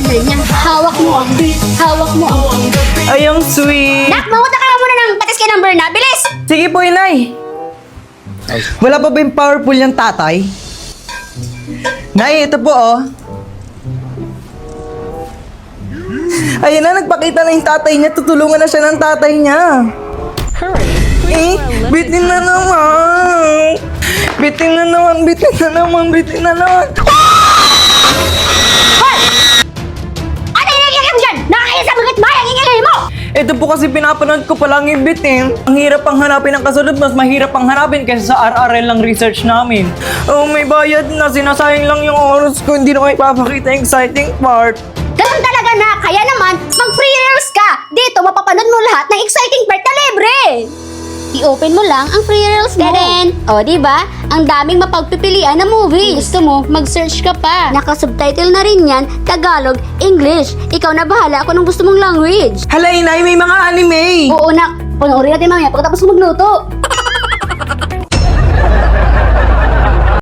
original niya. Hawak mo ang beat. Hawak mo ang beat. Ay, ang sweet. Nak, manguta ka lang muna ng patis kay number na. Bilis! Sige po, inay. Wala pa ba yung powerful yung tatay? Nay, ito po, oh. Ayun na, nagpakita na yung tatay niya. Tutulungan na siya ng tatay niya. Bitin na naman. Bitin na naman, bitin na naman, bitin na naman. Hoy! Ano yung ingay mo dyan? Nakakaya sa mga bayan, ingay mo! Ito po kasi pinapanood ko palang yung bitin. Ang hirap pang hanapin ang kasunod, mas mahirap pang hanapin kaysa sa RRL lang research namin. Oh, may bayad na, sinasayang lang yung oras ko. Hindi na ko ipapakita yung exciting part. Ganun talaga na, kaya naman, mag-free reels ka! Dito, mapapanood mo lahat ng exciting part na libre! I-open mo lang ang free reels mo. Ganun. O, diba? Ang daming mapagpipilian na movies. Gusto mo, mag-search ka pa. Naka-subtitle na rin yan, Tagalog, English. Ikaw na bahala kung anong gusto mong language. Hala, inay, may mga anime. Oo, nak. Panoorin natin mamaya pagkatapos ko magluto.